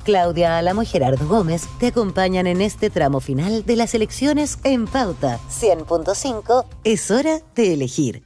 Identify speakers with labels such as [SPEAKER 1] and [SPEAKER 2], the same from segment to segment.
[SPEAKER 1] Claudia Álamo y Gerardo Gómez te acompañan en este tramo final de las elecciones en Pauta 100.5. Es hora de elegir.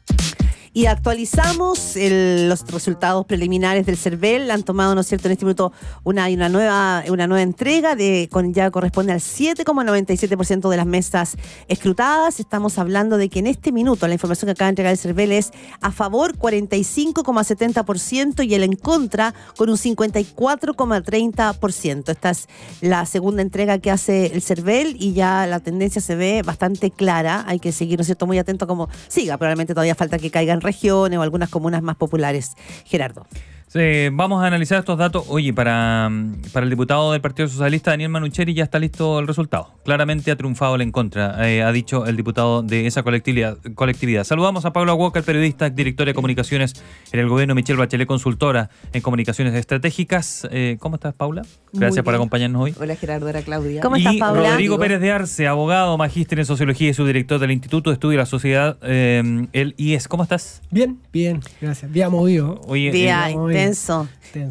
[SPEAKER 2] Y actualizamos los resultados preliminares del CERVEL. Han tomado, ¿no es cierto?, en este minuto una nueva entrega, ya corresponde al 7,97% de las mesas escrutadas. Estamos hablando de que en este minuto la información que acaba de entregar el CERVEL es a favor 45,70% y el en contra con un 54,30%. Esta es la segunda entrega que hace el CERVEL y ya la tendencia se ve bastante clara. Hay que seguir, ¿no es cierto?, muy atento como siga. Probablemente todavía falta que caigan regiones o algunas comunas más populares. Gerardo.
[SPEAKER 3] Vamos a analizar estos datos. Oye, para el diputado del Partido Socialista, Daniel Manucheri, ya está listo el resultado. Claramente ha triunfado el en contra, ha dicho el diputado de esa colectividad. Saludamos a Paula Walker, periodista, directora de comunicaciones en el gobierno, Michelle Bachelet, consultora en comunicaciones estratégicas. ¿Cómo estás, Paula? Gracias por acompañarnos hoy.
[SPEAKER 4] Hola, Gerardo, era Claudia.
[SPEAKER 2] ¿Cómo estás, Paula?
[SPEAKER 3] Rodrigo Pérez de Arce, abogado, magíster en sociología y subdirector del Instituto de Estudio de la Sociedad, el IES. ¿Cómo estás?
[SPEAKER 5] Bien, gracias. Día movido.
[SPEAKER 3] Oye,
[SPEAKER 2] Día intenso.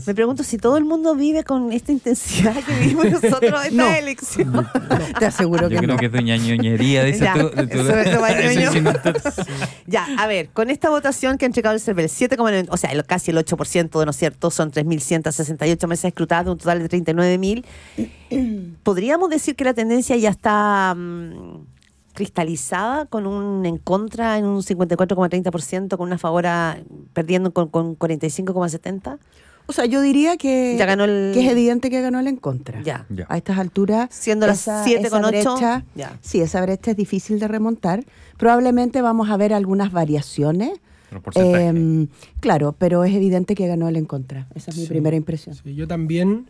[SPEAKER 2] Me pregunto si todo el mundo vive con esta intensidad que vivimos nosotros en esta elección.
[SPEAKER 4] No, te aseguro que
[SPEAKER 3] yo creo
[SPEAKER 4] no.
[SPEAKER 3] que es doña ñoñería, dice
[SPEAKER 2] Ya,
[SPEAKER 3] tú.
[SPEAKER 2] Ya, a ver, con esta votación que ha entregado el CERVEL, 7,9, o sea, casi el 8%, ¿no es cierto? Son 3.168 mesas escrutadas, un total de 39.000. ¿Podríamos decir que la tendencia ya está cristalizada con un en contra en un 54,30%, con una favor perdiendo con 45,70%?
[SPEAKER 4] O sea, yo diría que,
[SPEAKER 2] Ya ganó
[SPEAKER 4] que es evidente que ganó el en contra.
[SPEAKER 2] Ya.
[SPEAKER 4] A estas alturas,
[SPEAKER 2] Siendo las 7,8. Ya.
[SPEAKER 4] Sí, esa brecha es difícil de remontar. Probablemente vamos a ver algunas variaciones. Claro, pero es evidente que ganó el en contra. Esa es mi primera impresión.
[SPEAKER 5] Sí, yo también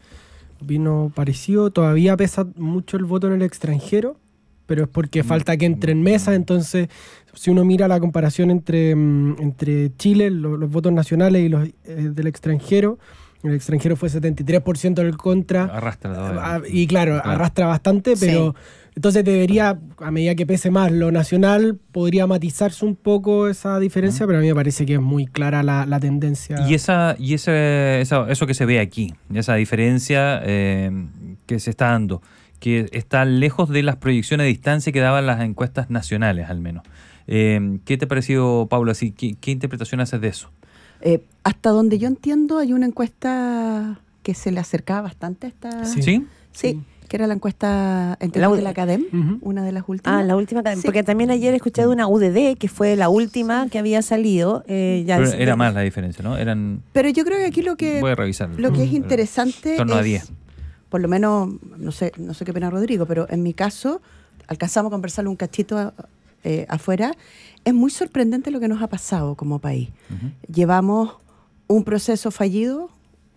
[SPEAKER 5] opino parecido. Todavía pesa mucho el voto en el extranjero, pero es porque falta que entre en mesa. Entonces, si uno mira la comparación entre Chile, los votos nacionales y los del extranjero, el extranjero fue 73% del contra.
[SPEAKER 3] Arrastra.
[SPEAKER 5] Y claro, arrastra bastante, pero entonces debería, a medida que pese más lo nacional, podría matizarse un poco esa diferencia, pero a mí me parece que es muy clara la tendencia.
[SPEAKER 3] Y eso que se ve aquí, esa diferencia que se está dando, que está lejos de las proyecciones de distancia que daban las encuestas nacionales, al menos. ¿Qué te ha parecido, Paula? ¿Qué interpretación haces de eso?
[SPEAKER 4] Hasta donde yo entiendo, hay una encuesta que se le acercaba bastante a esta...
[SPEAKER 3] ¿Sí?
[SPEAKER 4] Sí, que era la encuesta de la Academ, una de las últimas.
[SPEAKER 2] La última,
[SPEAKER 4] Sí.
[SPEAKER 2] porque también ayer escuché de una UDD, que fue la última que había salido.
[SPEAKER 3] Pero era más la diferencia, ¿no?
[SPEAKER 4] Pero yo creo que aquí lo que es interesante
[SPEAKER 3] torno a
[SPEAKER 4] es,
[SPEAKER 3] 10.
[SPEAKER 4] por lo menos, no sé qué opina Rodrigo, pero en mi caso, alcanzamos a conversarlo un cachito afuera. Es muy sorprendente lo que nos ha pasado como país. Llevamos un proceso fallido,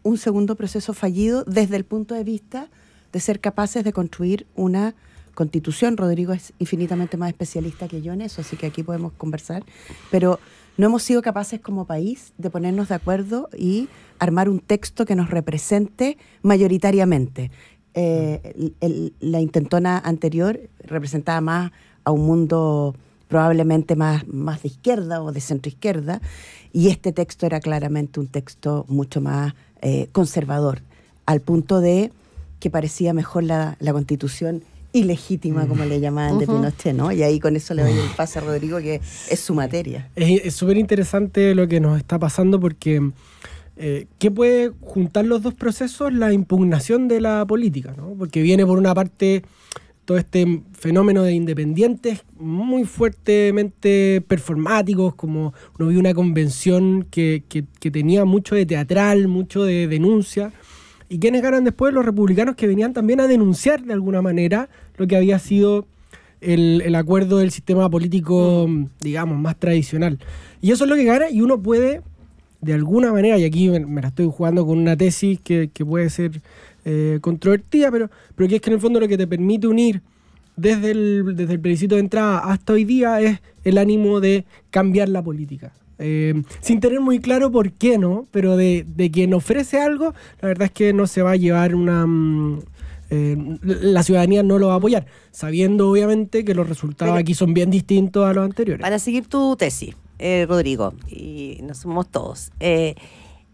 [SPEAKER 4] un segundo proceso fallido desde el punto de vista de ser capaces de construir una constitución. Rodrigo es infinitamente más especialista que yo en eso, así que aquí podemos conversar. Pero no hemos sido capaces como país de ponernos de acuerdo y armar un texto que nos represente mayoritariamente. La intentona anterior representaba más a un mundo probablemente más de izquierda o de centroizquierda, y este texto era claramente un texto mucho más conservador, al punto de que parecía mejor la Constitución ilegítima, como le llamaban de Pinochet, ¿no? Y ahí con eso le doy el pase a Rodrigo, que es su materia.
[SPEAKER 5] Es súper interesante lo que nos está pasando porque ¿qué puede juntar los dos procesos? La impugnación de la política, ¿no? Porque viene por una parte todo este fenómeno de independientes muy fuertemente performáticos, como uno vio una convención que tenía mucho de teatral, mucho de denuncia. ¿Y quiénes ganan después? Los republicanos, que venían también a denunciar de alguna manera lo que había sido el acuerdo del sistema político, digamos, más tradicional. Y eso es lo que gana, y uno puede, de alguna manera, y aquí me la estoy jugando con una tesis que puede ser controvertida, pero que es que en el fondo lo que te permite unir desde el plebiscito de entrada hasta hoy día es el ánimo de cambiar la política. Sin tener muy claro por qué, ¿no? Pero de quien ofrece algo, la verdad es que no se va a llevar la ciudadanía no lo va a apoyar, sabiendo obviamente que los resultados aquí son bien distintos a los anteriores.
[SPEAKER 2] Para seguir tu tesis, Rodrigo, y nos sumamos todos,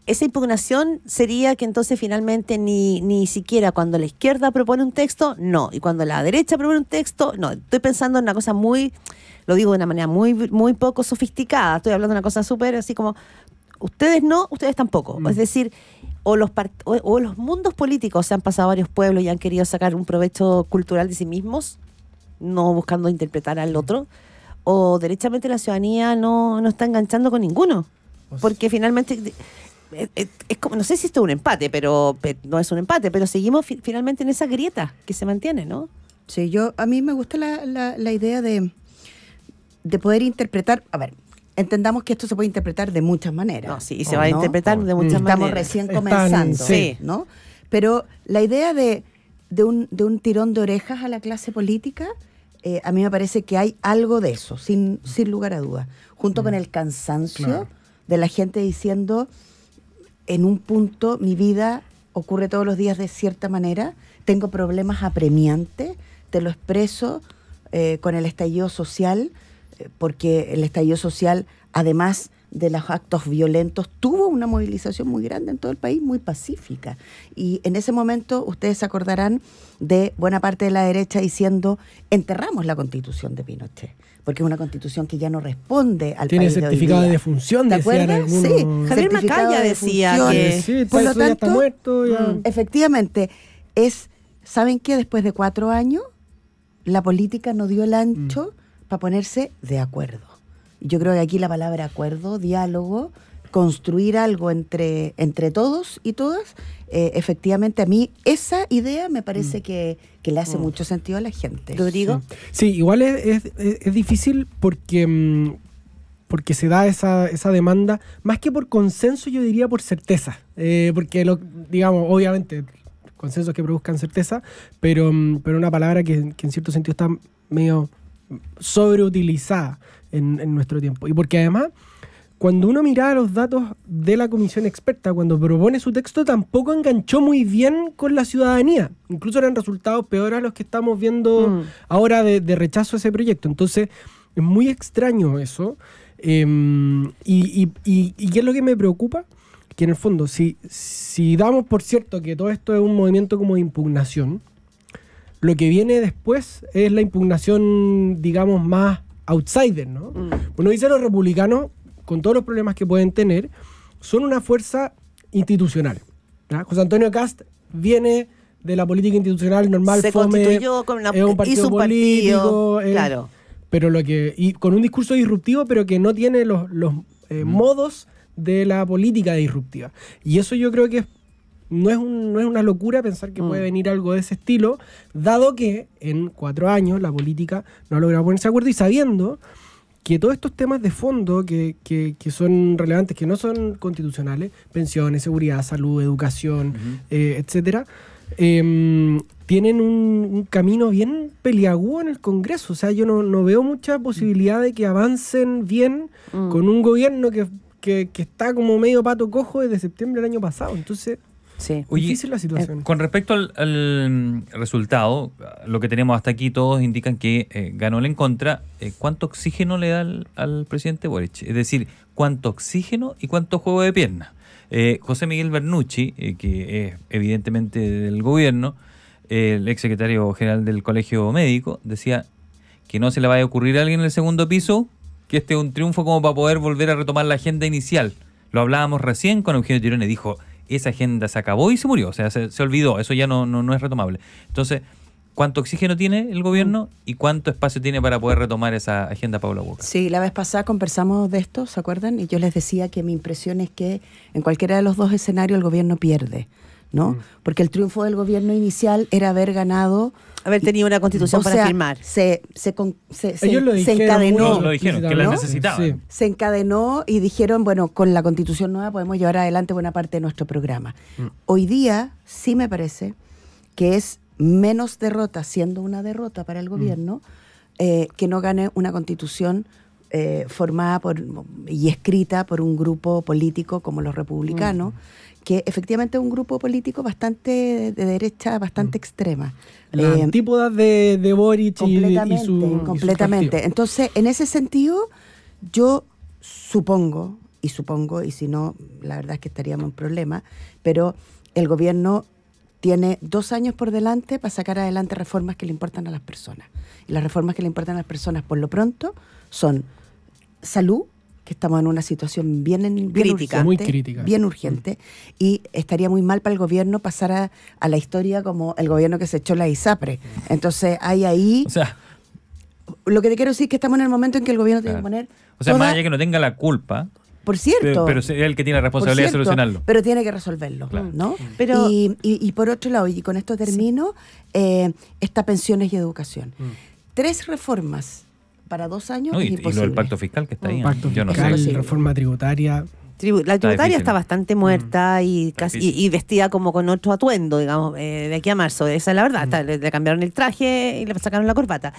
[SPEAKER 2] esa impugnación sería que entonces finalmente ni siquiera cuando la izquierda propone un texto, no. Y cuando la derecha propone un texto, no. Estoy pensando en una cosa lo digo de una manera muy, muy poco sofisticada. Estoy hablando de una cosa súper así como, ustedes no, ustedes tampoco. Es decir, o los mundos políticos se han pasado a varios pueblos y han querido sacar un provecho cultural de sí mismos, no buscando interpretar al otro, o derechamente la ciudadanía no está enganchando con ninguno. Porque finalmente... Es como, no sé si esto es un empate, pero no es un empate, pero seguimos finalmente en esa grieta que se mantiene, ¿no?
[SPEAKER 4] Sí, a mí me gusta la idea de poder interpretar, a ver, entendamos que esto se puede interpretar de muchas maneras.
[SPEAKER 2] No, sí, se va a interpretar de muchas maneras.
[SPEAKER 4] Estamos recién comenzando,
[SPEAKER 2] sí,
[SPEAKER 4] ¿no? Pero la idea de un tirón de orejas a la clase política, a mí me parece que hay algo de eso, sin lugar a dudas, junto con el cansancio de la gente diciendo... En un punto mi vida ocurre todos los días de cierta manera, tengo problemas apremiantes, te lo expreso con el estallido social, porque el estallido social, además de los actos violentos, tuvo una movilización muy grande en todo el país, muy pacífica. Y en ese momento ustedes se acordarán de buena parte de la derecha diciendo, enterramos la Constitución de Pinochet, porque es una Constitución que ya no responde al
[SPEAKER 5] tiene
[SPEAKER 4] país de hoy
[SPEAKER 5] certificado
[SPEAKER 4] día.
[SPEAKER 5] de defunción,
[SPEAKER 4] ¿Te
[SPEAKER 5] decían
[SPEAKER 4] acuerdas?
[SPEAKER 5] algunos.
[SPEAKER 4] Sí,
[SPEAKER 2] Javier
[SPEAKER 4] certificado
[SPEAKER 2] Macaya
[SPEAKER 4] de
[SPEAKER 2] decía
[SPEAKER 4] defunción.
[SPEAKER 2] que...
[SPEAKER 5] Sí,
[SPEAKER 4] Por lo
[SPEAKER 5] eso ya está
[SPEAKER 4] tanto,
[SPEAKER 5] muerto. Ya.
[SPEAKER 4] Efectivamente, ¿saben qué? Después de 4 años, la política no dio el ancho para ponerse de acuerdo. Yo creo que aquí la palabra acuerdo, diálogo, construir algo entre todos y todas, efectivamente a mí esa idea me parece que le hace mucho sentido a la gente.
[SPEAKER 2] Rodrigo.
[SPEAKER 5] Sí, igual es difícil porque se da esa demanda, más que por consenso, yo diría por certeza. Porque, digamos, obviamente, consensos que produzcan certeza, pero una palabra que en cierto sentido está medio sobreutilizada en nuestro tiempo. Y porque además, cuando uno miraba los datos de la comisión experta, cuando propone su texto, tampoco enganchó muy bien con la ciudadanía. Incluso eran resultados peores a los que estamos viendo ahora de rechazo a ese proyecto. Entonces, es muy extraño eso. ¿Y qué es lo que me preocupa? Que en el fondo, si damos por cierto que todo esto es un movimiento como de impugnación, lo que viene después es la impugnación, digamos, más outsider, ¿no? Uno dice los republicanos, con todos los problemas que pueden tener, son una fuerza institucional, ¿ya? José Antonio Kast viene de la política institucional normal,
[SPEAKER 2] se
[SPEAKER 5] fome,
[SPEAKER 2] constituyó con
[SPEAKER 5] es un partido político,
[SPEAKER 2] claro.
[SPEAKER 5] Pero y con un discurso disruptivo, pero que no tiene los modos de la política disruptiva. Y eso yo creo que no es una locura pensar que puede venir algo de ese estilo, dado que en 4 años la política no ha logrado ponerse de acuerdo, y sabiendo que todos estos temas de fondo que son relevantes, que no son constitucionales, pensiones, seguridad, salud, educación, etcétera, tienen un camino bien peliagudo en el Congreso. O sea, yo no veo mucha posibilidad de que avancen bien con un gobierno que está como medio pato cojo desde septiembre del año pasado. Entonces,
[SPEAKER 2] sí.
[SPEAKER 5] difícil la situación.
[SPEAKER 3] Con respecto al resultado, lo que tenemos hasta aquí, todos indican que ganó el en contra. ¿Cuánto oxígeno le da al presidente Boric? Es decir, ¿cuánto oxígeno y cuánto juego de pierna? José Miguel Bernucci, que es evidentemente del gobierno, el exsecretario general del Colegio Médico, decía que no se le vaya a ocurrir a alguien en el segundo piso, que este es un triunfo como para poder volver a retomar la agenda inicial. Lo hablábamos recién con Eugenio Tirone, dijo, esa agenda se acabó y se murió, o sea, se olvidó, eso ya no es retomable. Entonces, ¿cuánto oxígeno tiene el gobierno y cuánto espacio tiene para poder retomar esa agenda Paula Boca?
[SPEAKER 4] Sí, la vez pasada conversamos de esto, ¿se acuerdan? Y yo les decía que mi impresión es que en cualquiera de los dos escenarios el gobierno pierde, ¿no? Porque el triunfo del gobierno inicial era haber ganado...
[SPEAKER 2] Haber tenido una constitución para firmar.
[SPEAKER 5] Ellos lo dijeron,
[SPEAKER 4] encadenó.
[SPEAKER 3] Lo dijeron, que la necesitaban.
[SPEAKER 5] Sí.
[SPEAKER 4] Se encadenó y dijeron, bueno, con la constitución nueva podemos llevar adelante buena parte de nuestro programa. Hoy día sí me parece que es menos derrota, siendo una derrota para el gobierno, que no gane una constitución formada y escrita por un grupo político como los republicanos, que efectivamente es un grupo político bastante de derecha, bastante extrema.
[SPEAKER 5] Las antípodas de Boric
[SPEAKER 4] Completamente,
[SPEAKER 5] y su
[SPEAKER 4] completamente.
[SPEAKER 5] partido.
[SPEAKER 4] Entonces, en ese sentido, yo supongo, y supongo, y si no, la verdad es que estaríamos en problema, pero el gobierno tiene 2 años por delante para sacar adelante reformas que le importan a las personas. Y las reformas que le importan a las personas, por lo pronto, son salud, que estamos en una situación bien
[SPEAKER 2] Crítica.
[SPEAKER 4] urgente,
[SPEAKER 5] Muy crítica.
[SPEAKER 4] bien urgente, y estaría muy mal para el gobierno pasar a la historia como el gobierno que se echó la ISAPRE. Entonces, hay ahí...
[SPEAKER 3] O sea,
[SPEAKER 4] Lo que te quiero decir es que estamos en el momento en que el gobierno tiene que
[SPEAKER 3] claro.
[SPEAKER 4] poner...
[SPEAKER 3] O sea,
[SPEAKER 4] toda-
[SPEAKER 3] más allá que no tenga la culpa,
[SPEAKER 4] Por cierto.
[SPEAKER 3] pero es el que tiene la responsabilidad de
[SPEAKER 4] por cierto,
[SPEAKER 3] solucionarlo.
[SPEAKER 4] Pero tiene que resolverlo,
[SPEAKER 3] Claro.
[SPEAKER 4] ¿no?
[SPEAKER 2] Pero-
[SPEAKER 4] y por otro lado, y con esto termino, está pensiones y educación. 3 reformas para 2 años
[SPEAKER 3] No,
[SPEAKER 4] es
[SPEAKER 3] y lo
[SPEAKER 4] imposible.
[SPEAKER 3] del pacto fiscal que está ahí.
[SPEAKER 5] Pacto
[SPEAKER 3] Yo no
[SPEAKER 5] fiscal,
[SPEAKER 3] sé.
[SPEAKER 5] reforma tributaria.
[SPEAKER 2] La tributaria
[SPEAKER 3] difícil.
[SPEAKER 2] está bastante muerta y
[SPEAKER 3] Está
[SPEAKER 2] casi
[SPEAKER 3] difícil.
[SPEAKER 2] y vestida como con otro atuendo, digamos, de aquí a marzo. Esa es la verdad. Le cambiaron el traje y le sacaron la corbata.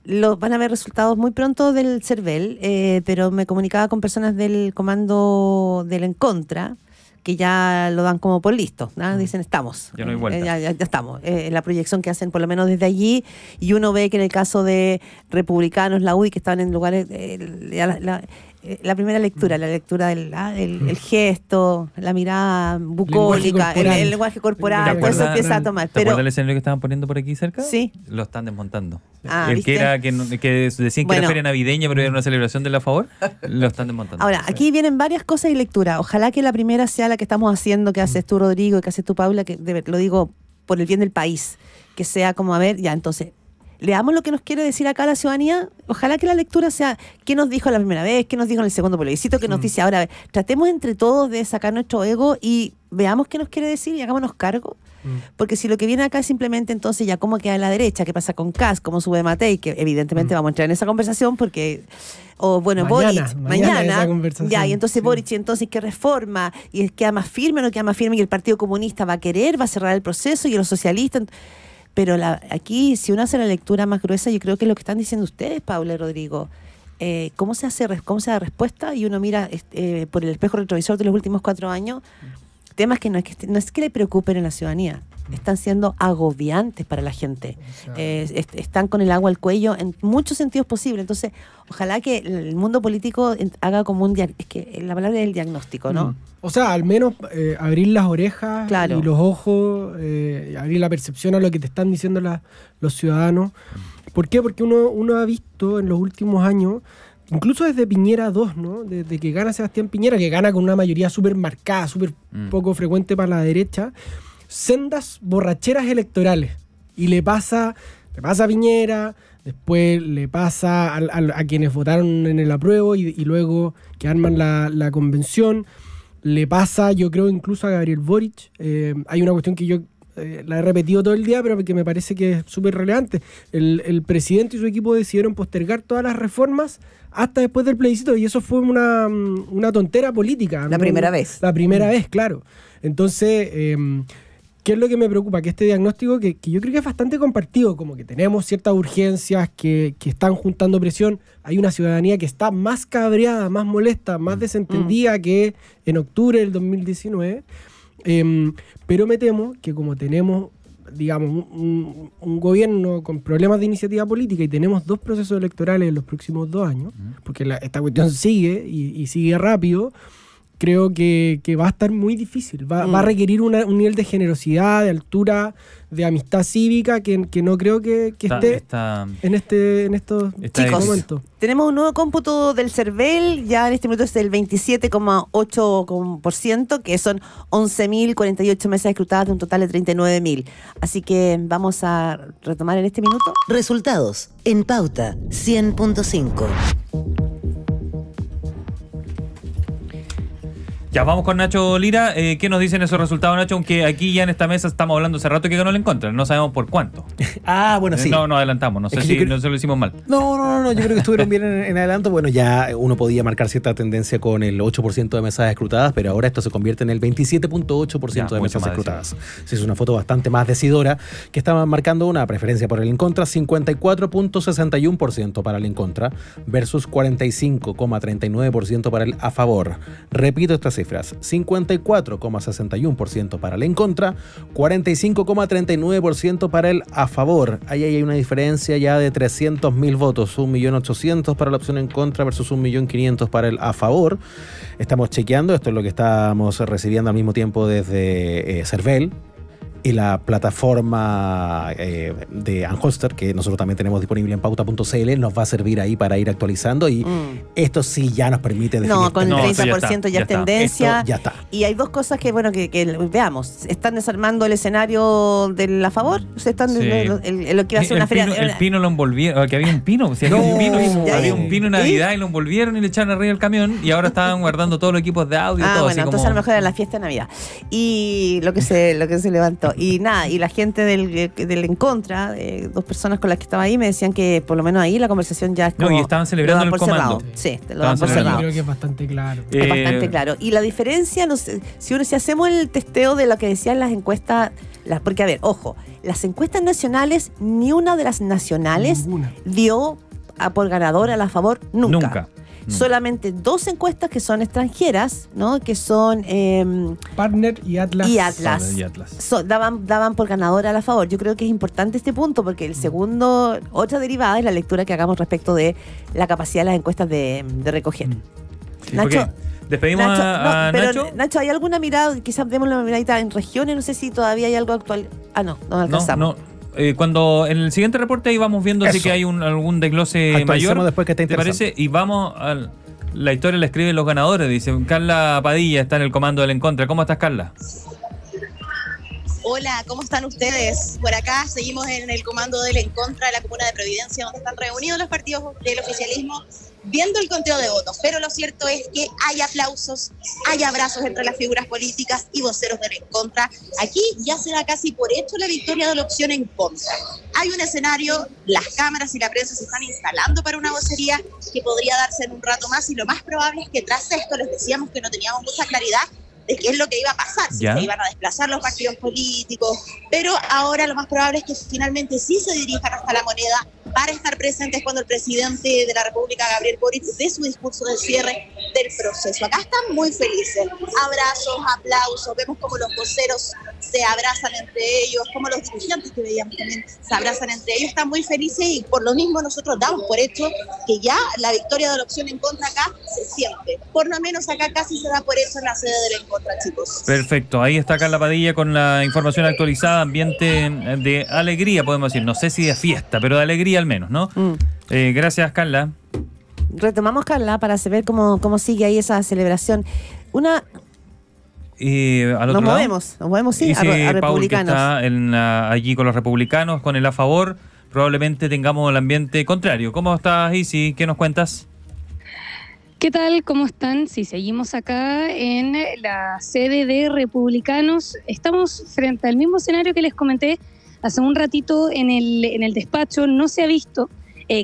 [SPEAKER 2] Van a haber resultados muy pronto del CERVEL, pero me comunicaba con personas del comando del En Contra, que ya lo dan como por listo, ¿no? Dicen estamos.
[SPEAKER 3] Ya no hay vuelta.
[SPEAKER 2] Ya estamos. La proyección que hacen por lo menos desde allí, y uno ve que en el caso de republicanos, la UDI, que estaban en lugares... la primera lectura, la lectura del el gesto, la mirada bucólica,
[SPEAKER 5] corporal.
[SPEAKER 2] el lenguaje corporal,
[SPEAKER 5] ¿Te
[SPEAKER 2] todo eso
[SPEAKER 5] acuerdas?
[SPEAKER 2] empieza a tomar.
[SPEAKER 3] ¿Te
[SPEAKER 2] Pero
[SPEAKER 3] acuerdas del escenario que estaban poniendo por aquí cerca?
[SPEAKER 2] Sí.
[SPEAKER 3] Lo están desmontando.
[SPEAKER 2] Ah,
[SPEAKER 3] el
[SPEAKER 2] ¿viste?
[SPEAKER 3] que era que decían que
[SPEAKER 2] Bueno.
[SPEAKER 3] era feria navideña, pero era una celebración de la favor, lo están desmontando.
[SPEAKER 2] ahora, aquí vienen varias cosas y lectura. Ojalá que la primera sea la que estamos haciendo, que haces tú, Rodrigo, y que haces tú, Paula, que lo digo por el bien del país, que sea como, a ver, ya, entonces, leamos lo que nos quiere decir acá la ciudadanía. Ojalá que la lectura sea qué nos dijo la primera vez, qué nos dijo en el segundo plebiscito, qué nos dice ahora. A ver, tratemos entre todos de sacar nuestro ego y veamos qué nos quiere decir y hagámonos cargo. Porque si lo que viene acá es simplemente entonces ya cómo queda a la derecha, qué pasa con Kass, cómo sube Matei, que evidentemente vamos a entrar en esa conversación porque, o bueno,
[SPEAKER 5] Mañana
[SPEAKER 2] Boric,
[SPEAKER 5] esa conversación,
[SPEAKER 2] ya, y entonces
[SPEAKER 5] sí.
[SPEAKER 2] Boric, y entonces qué reforma, y queda más firme o no queda más firme, y el Partido Comunista va a querer, va a cerrar el proceso, y los socialistas... Pero aquí, si uno hace la lectura más gruesa, yo creo que es lo que están diciendo ustedes, Paula y Rodrigo. ¿Cómo se da respuesta? Y uno mira por el espejo retrovisor de los últimos 4 años, temas que no es que le preocupen a la ciudadanía, están siendo agobiantes para la gente. Están con el agua al cuello en muchos sentidos posibles. Entonces, ojalá que el mundo político haga como es que la palabra es el diagnóstico, ¿no?
[SPEAKER 5] O sea, al menos abrir las orejas
[SPEAKER 2] Claro.
[SPEAKER 5] y los ojos, abrir la percepción a lo que te están diciendo los ciudadanos. ¿Por qué? Porque uno ha visto en los últimos años, incluso desde Piñera 2, ¿no? Desde que gana Sebastián Piñera, que gana con una mayoría súper marcada, súper poco frecuente para la derecha, sendas borracheras electorales. Y le pasa a Piñera, después le pasa a quienes votaron en el apruebo y luego que arman la convención. Le pasa, yo creo, incluso a Gabriel Boric. Hay una cuestión que yo la he repetido todo el día, pero que me parece que es súper relevante. El presidente y su equipo decidieron postergar todas las reformas hasta después del plebiscito, y eso fue una tontera política.
[SPEAKER 4] La primera vez.
[SPEAKER 5] La primera vez, claro. Entonces, ¿qué es lo que me preocupa? Que este diagnóstico, que yo creo que es bastante compartido, como que tenemos ciertas urgencias que están juntando presión. Hay una ciudadanía que está más cabreada, más molesta, más desentendida que en octubre del 2019. Pero me temo que como tenemos, digamos, un gobierno con problemas de iniciativa política y tenemos 2 procesos electorales en los próximos 2 años, porque esta cuestión sigue y sigue rápido, creo que va a estar muy difícil. Va a requerir un nivel de generosidad, de altura, de amistad cívica que no creo que esté en estos
[SPEAKER 2] Chicos,
[SPEAKER 5] momentos.
[SPEAKER 2] tenemos un nuevo cómputo del CERVEL, ya en este momento es del 27,8%, que son 11.048 mesas escrutadas de un total de 39.000. Así que vamos a retomar en este minuto.
[SPEAKER 1] Resultados en Pauta 100.5.
[SPEAKER 3] Ya, vamos con Nacho Lira. ¿Qué nos dicen esos resultados, Nacho? Aunque aquí ya en esta mesa estamos hablando hace rato que ganó el En Contra. No sabemos por cuánto.
[SPEAKER 6] Bueno, sí.
[SPEAKER 3] No, nos adelantamos. No sé
[SPEAKER 6] Es que
[SPEAKER 3] si
[SPEAKER 6] yo creo-
[SPEAKER 3] no se lo hicimos mal.
[SPEAKER 6] No, yo creo que estuvieron bien en adelanto. Bueno, ya uno podía marcar cierta tendencia con el 8% de mesas escrutadas, pero ahora esto se convierte en el 27.8%
[SPEAKER 3] Ya,
[SPEAKER 6] de
[SPEAKER 3] mucho
[SPEAKER 6] mesas
[SPEAKER 3] más
[SPEAKER 6] escrutadas. Sí, es una foto bastante más decidora, que estaba marcando una preferencia por el En Contra, 54.61% para el En Contra, versus 45,39% para el a favor. Repito esta cifra. cifras: 54,61% para el en contra, 45,39% para el a favor. Ahí hay una diferencia ya de 300.000 votos, 1.800.000 para la opción en contra versus 1.500.000 para el a favor. Estamos chequeando, esto es lo que estamos recibiendo al mismo tiempo desde CERVEL y la plataforma de Anholster, que nosotros también tenemos disponible en pauta.cl, nos va a servir ahí para ir actualizando y esto sí ya nos permite definir.
[SPEAKER 2] No, con el
[SPEAKER 3] tendencia.
[SPEAKER 2] 30% ya es tendencia.
[SPEAKER 6] Esto ya está.
[SPEAKER 2] Y hay dos cosas que, bueno, que veamos. Están desarmando el escenario del a favor. O sea, están
[SPEAKER 3] Sí.
[SPEAKER 2] lo que iba a ser una feria.
[SPEAKER 3] El pino lo envolvieron, que había un pino, si había
[SPEAKER 6] No,
[SPEAKER 3] un pino,
[SPEAKER 2] ya,
[SPEAKER 3] había
[SPEAKER 2] ya.
[SPEAKER 3] un pino en Navidad y lo envolvieron y le echaron arriba el camión y ahora estaban guardando todos los equipos de audio y todo.
[SPEAKER 2] Bueno,
[SPEAKER 3] así
[SPEAKER 2] entonces
[SPEAKER 3] como...
[SPEAKER 2] a lo mejor era la fiesta de Navidad. Y lo que se levantó. Y nada, y la gente del en contra, dos personas con las que estaba ahí, me decían que por lo menos ahí la conversación ya es como...
[SPEAKER 3] No, y estaban celebrando
[SPEAKER 2] lo dan
[SPEAKER 3] el
[SPEAKER 2] por
[SPEAKER 3] comando.
[SPEAKER 2] cerrado. Sí, te lo
[SPEAKER 3] Estaban
[SPEAKER 2] dan por
[SPEAKER 5] Yo
[SPEAKER 3] celebrando.
[SPEAKER 2] cerrado.
[SPEAKER 5] creo que es bastante claro.
[SPEAKER 2] Es bastante claro. Y la diferencia, no sé, si hacemos el testeo de lo que decían las encuestas, porque a ver, ojo, las encuestas nacionales, ni una de las nacionales
[SPEAKER 5] Ninguna.
[SPEAKER 2] dio por ganadora a la favor nunca.
[SPEAKER 3] Nunca.
[SPEAKER 2] Solamente dos encuestas que son extranjeras, ¿no? Que son
[SPEAKER 5] Partner y Atlas.
[SPEAKER 2] y Atlas.
[SPEAKER 3] Y Atlas.
[SPEAKER 2] Daban por ganadora a la favor. Yo creo que es importante este punto porque el segundo, otra derivada es la lectura que hagamos respecto de la capacidad de las encuestas de recoger. Nacho,
[SPEAKER 3] Ok, despedimos a
[SPEAKER 2] pero
[SPEAKER 3] Nacho.
[SPEAKER 2] Nacho, ¿hay alguna mirada? Quizás demos una miradita en regiones, no sé si todavía hay algo actual. No alcanzamos.
[SPEAKER 3] No. Cuando en el siguiente reporte ahí vamos viendo si
[SPEAKER 6] Eso.
[SPEAKER 3] que hay algún desglose
[SPEAKER 6] Actualicemos
[SPEAKER 3] mayor.
[SPEAKER 6] después, que está
[SPEAKER 3] ¿Te
[SPEAKER 6] interesante.
[SPEAKER 3] parece? Y vamos a la historia, la escriben los ganadores. Dice Carla Padilla está en el comando del en contra. ¿Cómo estás, Carla?
[SPEAKER 7] Hola, ¿cómo están ustedes? Por acá seguimos en el comando del en contra de la Comuna de Providencia, donde están reunidos los partidos del oficialismo viendo el conteo de votos. Pero lo cierto es que hay aplausos, hay abrazos entre las figuras políticas y voceros del en contra. Aquí ya se da casi por hecho la victoria de la opción en contra. Hay un escenario, las cámaras y la prensa se están instalando para una vocería que podría darse en un rato más y lo más probable es que tras esto, les decíamos que no teníamos mucha claridad de qué es lo que iba a pasar, si
[SPEAKER 3] ¿Ya?
[SPEAKER 7] se iban a desplazar los partidos políticos, pero ahora lo más probable es que finalmente sí se dirijan hasta la Moneda para estar presentes cuando el presidente de la República, Gabriel Boric, dé su discurso de cierre del proceso. Acá están muy felices, abrazos, aplausos, vemos como los voceros se abrazan entre ellos, como los dirigentes que veíamos también se abrazan entre ellos, están muy felices y por lo mismo nosotros damos por hecho que ya la victoria de la opción en contra acá se siente. Por lo menos acá casi se da por eso en la sede del en contra, chicos.
[SPEAKER 3] Perfecto, ahí está Carla Padilla con la información actualizada, ambiente de alegría, podemos decir, no sé si de fiesta, pero de alegría al menos, ¿no? Gracias, Carla.
[SPEAKER 2] Retomamos, Carla, para saber cómo sigue ahí esa celebración.
[SPEAKER 3] Al otro
[SPEAKER 2] Nos
[SPEAKER 3] lado,
[SPEAKER 2] movemos, sí,
[SPEAKER 3] dice
[SPEAKER 2] a
[SPEAKER 3] Paul que
[SPEAKER 2] republicanos.
[SPEAKER 3] está allí con los republicanos, con el a favor, probablemente tengamos el ambiente contrario. ¿Cómo estás, Isi? ¿Qué nos cuentas?
[SPEAKER 8] ¿Qué tal? ¿Cómo están? Si seguimos acá en la sede de Republicanos, estamos frente al mismo escenario que les comenté hace un ratito en el despacho. No se ha visto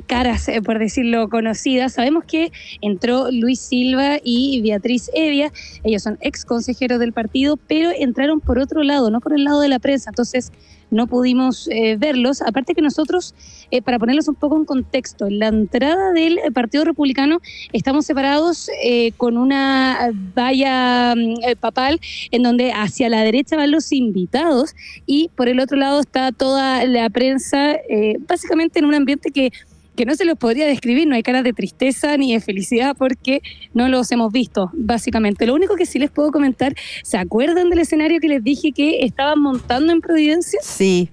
[SPEAKER 8] caras, por decirlo, conocidas. Sabemos que entró Luis Silva y Beatriz Evia. Ellos son ex consejeros del partido, pero entraron por otro lado, no por el lado de la prensa. Entonces no pudimos verlos. Aparte que nosotros, para ponerlos un poco en contexto, en la entrada del Partido Republicano estamos separados con una valla papal en donde hacia la derecha van los invitados y por el otro lado está toda la prensa, básicamente en un ambiente que no se los podría describir. No hay caras de tristeza ni de felicidad porque no los hemos visto, básicamente. Lo único que sí les puedo comentar, ¿se acuerdan del escenario que les dije que estaban montando en Providencia?
[SPEAKER 2] Sí.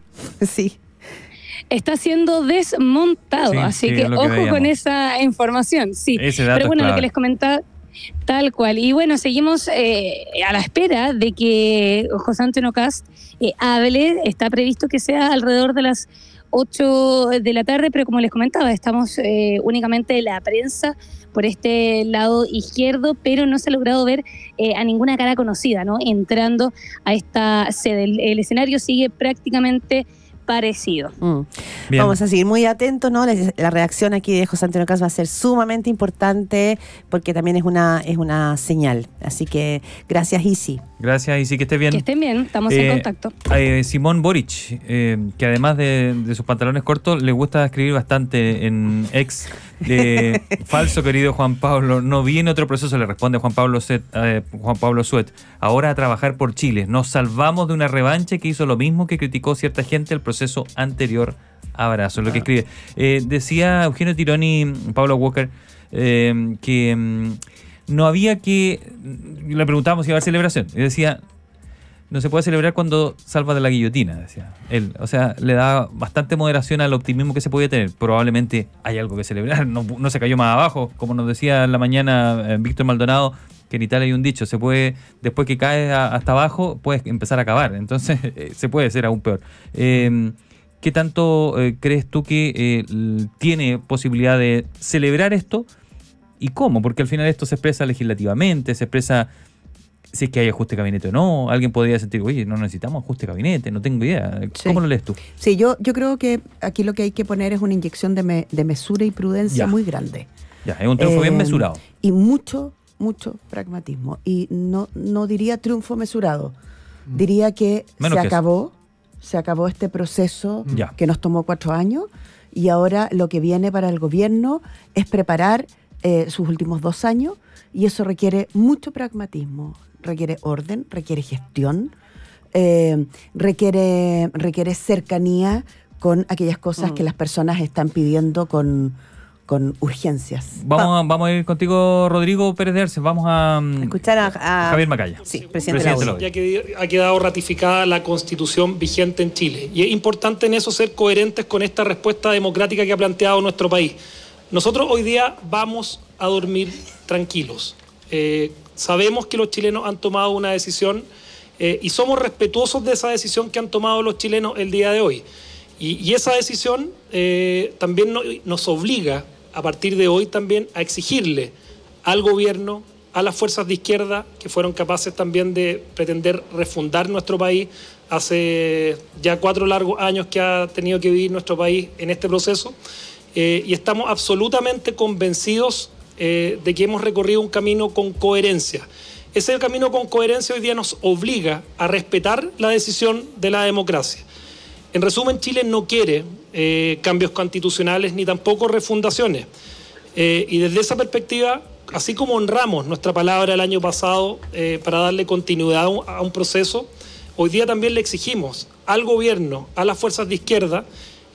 [SPEAKER 8] Está siendo desmontado,
[SPEAKER 3] Sí,
[SPEAKER 8] así
[SPEAKER 3] sí,
[SPEAKER 8] que
[SPEAKER 3] es lo que
[SPEAKER 8] ojo
[SPEAKER 3] veíamos.
[SPEAKER 8] con esa información, sí.
[SPEAKER 3] Ese dato
[SPEAKER 8] Pero bueno,
[SPEAKER 3] es
[SPEAKER 8] lo
[SPEAKER 3] clave.
[SPEAKER 8] que les comentaba, tal cual. Y bueno, seguimos a la espera de que José Antonio Kast hable. Está previsto que sea alrededor de las 8 de la tarde, pero como les comentaba, estamos únicamente la prensa por este lado izquierdo, pero no se ha logrado ver a ninguna cara conocida, ¿no? Entrando a esta sede. El escenario sigue prácticamente parecido.
[SPEAKER 3] Bien.
[SPEAKER 2] Vamos a seguir muy atentos, ¿no? La reacción aquí de José Antonio Kast va a ser sumamente importante porque también es una señal. Así que gracias, Isi.
[SPEAKER 3] Gracias, Isi, que estés bien.
[SPEAKER 8] Que estén bien, estamos en contacto.
[SPEAKER 3] Simón Boric, que además de sus pantalones cortos, le gusta escribir bastante en ex Falso, querido Juan Pablo, no viene otro proceso, le responde Juan Pablo Suet. Ahora a trabajar por Chile. Nos salvamos de una revancha que hizo lo mismo que criticó cierta gente el proceso anterior. Abrazo, lo que escribe. Decía Eugenio Tironi, Pablo Walker, que no había que... Le preguntábamos si iba a haber celebración. Y decía, no se puede celebrar cuando salva de la guillotina, decía él. O sea, le da bastante moderación al optimismo que se podía tener. Probablemente hay algo que celebrar, no se cayó más abajo. Como nos decía en la mañana Víctor Maldonado, que en Italia hay un dicho, se puede, después que caes hasta abajo, puedes empezar a cavar. Entonces, se puede ser aún peor. ¿Qué tanto crees tú que tiene posibilidad de celebrar esto? ¿Y cómo? Porque al final esto se expresa legislativamente, se expresa si es que hay ajuste de gabinete o no. Alguien podría sentir, oye, no necesitamos ajuste de gabinete, no tengo idea. ¿Cómo lo lees tú?
[SPEAKER 4] Sí, yo creo que aquí lo que hay que poner es una inyección de mesura y prudencia muy grande.
[SPEAKER 3] Ya, es un triunfo bien mesurado.
[SPEAKER 4] Y mucho pragmatismo. Y no diría triunfo mesurado. Diría que se acabó este proceso que nos tomó 4 años y ahora lo que viene para el gobierno es preparar sus últimos 2 años y eso requiere mucho pragmatismo, requiere orden, requiere gestión, requiere cercanía con aquellas cosas que las personas están pidiendo con urgencias.
[SPEAKER 3] Vamos a ir contigo, Rodrigo Pérez de Arce. Vamos a
[SPEAKER 2] escuchar a
[SPEAKER 3] Javier Macaya.
[SPEAKER 2] Sí, presidente de la UDI.
[SPEAKER 9] Ya que ha quedado ratificada la Constitución vigente en Chile. Y es importante en eso ser coherentes con esta respuesta democrática que ha planteado nuestro país. Nosotros hoy día vamos a dormir tranquilos. Sabemos que los chilenos han tomado una decisión y somos respetuosos de esa decisión que han tomado los chilenos el día de hoy. Y esa decisión también nos obliga a partir de hoy también a exigirle al gobierno, a las fuerzas de izquierda que fueron capaces también de pretender refundar nuestro país hace ya 4 largos años que ha tenido que vivir nuestro país en este proceso. Y estamos absolutamente convencidos de que hemos recorrido un camino con coherencia. Ese camino con coherencia hoy día nos obliga a respetar la decisión de la democracia. En resumen, Chile no quiere cambios constitucionales ni tampoco refundaciones. Y desde esa perspectiva, así como honramos nuestra palabra el año pasado para darle continuidad a un proceso, hoy día también le exigimos al gobierno, a las fuerzas de izquierda,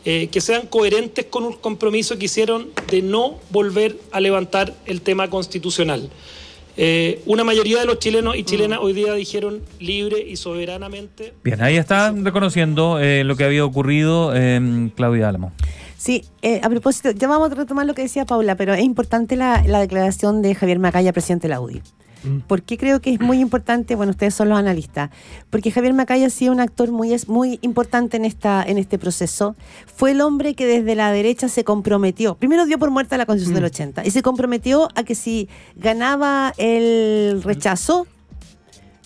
[SPEAKER 9] que sean coherentes con un compromiso que hicieron de no volver a levantar el tema constitucional. Una mayoría de los chilenos y chilenas hoy día dijeron libre y soberanamente.
[SPEAKER 3] Bien, ahí está reconociendo lo que había ocurrido Claudia Álamo.
[SPEAKER 2] Sí, a propósito, ya vamos a retomar lo que decía Paula, pero es importante la declaración de Javier Macaya, presidente de la UDI. ¿Por qué creo que es muy importante? Bueno, ustedes son los analistas. Porque Javier Macaya ha sido un actor muy importante en este proceso. Fue el hombre que desde la derecha se comprometió. Primero dio por muerta la Constitución del 80 y se comprometió a que si ganaba el rechazo,